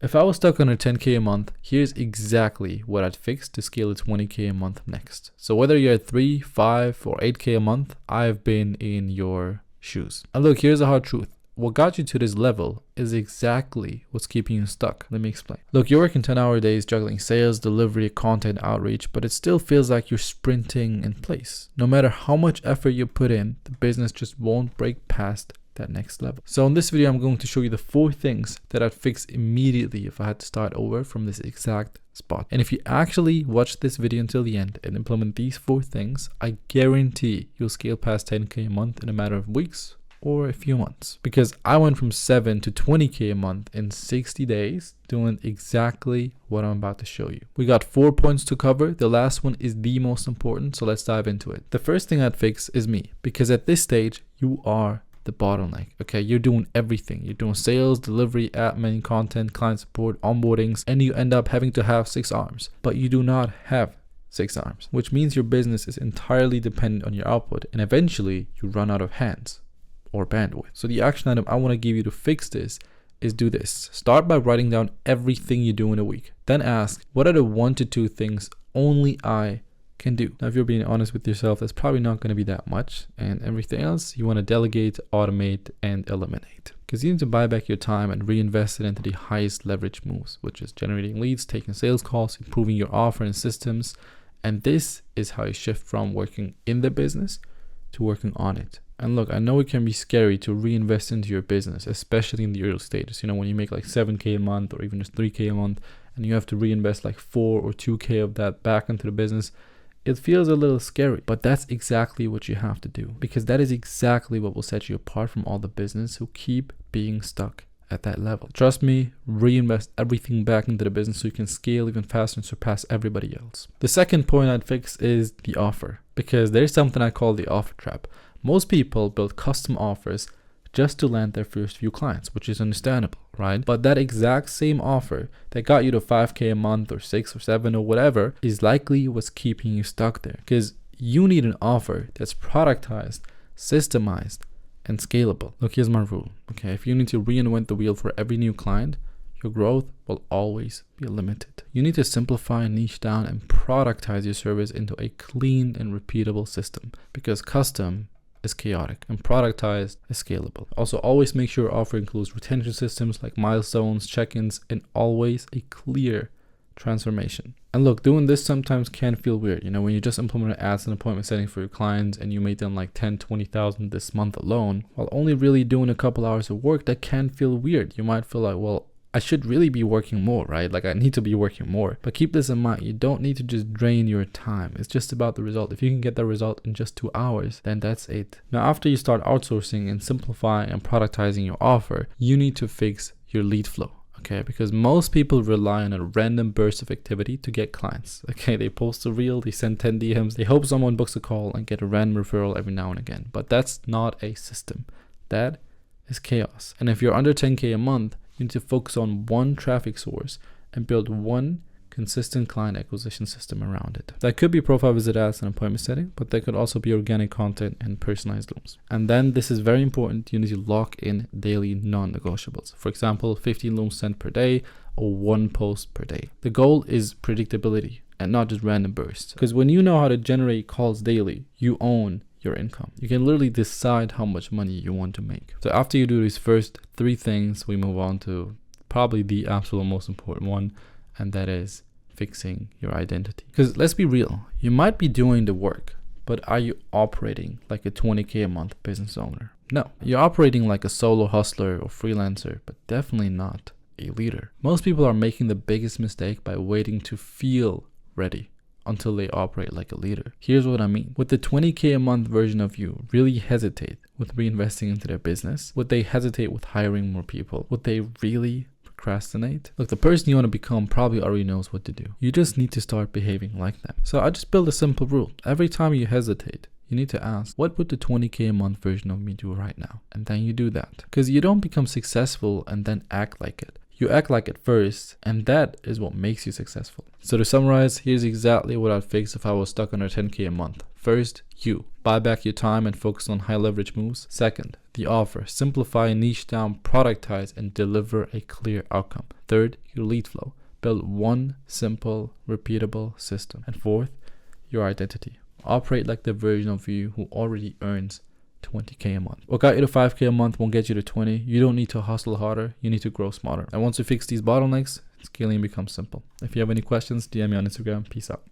If I was stuck under 10K a month, here's exactly what I'd fix to scale to 20K a month next. So whether you're at 3, 5, or 8K a month, I've been in your shoes. And look, here's the hard truth. What got you to this level is exactly what's keeping you stuck. Let me explain. Look, you're working 10-hour days juggling sales, delivery, content, outreach, but it still feels like you're sprinting in place. No matter how much effort you put in, the business just won't break past that next level. So in this video, I'm going to show you the 4 things that I'd fix immediately if I had to start over from this exact spot. And if you actually watch this video until the end and implement these 4 things, I guarantee you'll scale past 10K a month in a matter of weeks or a few months, because I went from 7 to 20K a month in 60 days doing exactly what I'm about to show you. We got 4 points to cover. The last one is the most important, so let's dive into it. The first thing I'd fix is me, because at this stage you are the bottleneck. Okay, you're doing everything. You're doing sales, delivery, admin, content, client support, onboardings, and you end up having to have 6 arms, but you do not have 6 arms, which means your business is entirely dependent on your output, and eventually you run out of hands or bandwidth. So the action item I want to give you to fix this is do this. Start by writing down everything you do in a week. Then ask, what are the 1 to 2 things only I can do? Now, if you're being honest with yourself, that's probably not going to be that much, and everything else you want to delegate, automate, and eliminate, because you need to buy back your time and reinvest it into the highest leverage moves, which is generating leads, taking sales calls, improving your offer and systems. And this is how you shift from working in the business to working on it. And look, I know it can be scary to reinvest into your business, especially in the early stages. You know, when you make like 7K a month or even just 3K a month, and you have to reinvest like 4 or 2K of that back into the business, it feels a little scary. But that's exactly what you have to do, because that is exactly what will set you apart from all the business who keep being stuck at that level. Trust me, reinvest everything back into the business so you can scale even faster and surpass everybody else. The second point I'd fix is the offer, because there's something I call the offer trap. Most people build custom offers just to land their first few clients, which is understandable, right? But that exact same offer that got you to 5K a month or 6 or 7 or whatever is likely what's keeping you stuck there, because you need an offer that's productized, systemized, and scalable. Look, here's my rule. Okay, if you need to reinvent the wheel for every new client, your growth will always be limited. You need to simplify, niche down, and productize your service into a clean and repeatable system, because custom is chaotic and productized is scalable. Also, always make sure your offer includes retention systems like milestones, check-ins, and always a clear transformation. And look, doing this sometimes can feel weird. You know, when you just implement ads and appointment setting for your clients and you made them like 10, 20,000 this month alone, while only really doing a couple hours of work, that can feel weird. You might feel like, well, I should really be working more, right? Like I need to be working more. But keep this in mind, you don't need to just drain your time. It's just about the result. If you can get the result in just 2 hours, then that's it. Now, after you start outsourcing and simplifying and productizing your offer, you need to fix your lead flow. Okay, because most people rely on a random burst of activity to get clients. Okay, they post a reel, they send 10 DMs, they hope someone books a call and get a random referral every now and again. But that's not a system. That is chaos. And if you're under 10K a month, you need to focus on one traffic source and build one consistent client acquisition system around it. That could be profile visit ads and appointment setting, but that could also be organic content and personalized looms. And then this is very important. You need to lock in daily non-negotiables. For example, 15 looms sent per day or 1 post per day. The goal is predictability and not just random bursts. Because when you know how to generate calls daily, you own your income. You can literally decide how much money you want to make. So after you do these first 3 things, we move on to probably the absolute most important one, and that is fixing your identity. Because let's be real, you might be doing the work, but are you operating like a 20K a month business owner? No, you're operating like a solo hustler or freelancer, but definitely not a leader. Most people are making the biggest mistake by waiting to feel ready until they operate like a leader. Here's what I mean. Would the 20K a month version of you really hesitate with reinvesting into their business? Would they hesitate with hiring more people? Would they really procrastinate? Look, the person you want to become probably already knows what to do. You just need to start behaving like them. So I just built a simple rule. Every time you hesitate, you need to ask, what would the 20K a month version of me do right now? And then you do that. Because you don't become successful and then act like it. You act like it first, and that is what makes you successful. So to summarize, here's exactly what I'd fix if I was stuck under 10K a month. First, you buy back your time and focus on high leverage moves. Second, the offer. Simplify, niche down, productize, and deliver a clear outcome. Third, your lead flow. Build one simple, repeatable system. And fourth, your identity. Operate like the version of you who already earns 20K a month. What got you to 5K a month won't get you to 20. You don't need to hustle harder. You need to grow smarter. And once you fix these bottlenecks, scaling becomes simple. If you have any questions, DM me on Instagram. Peace out.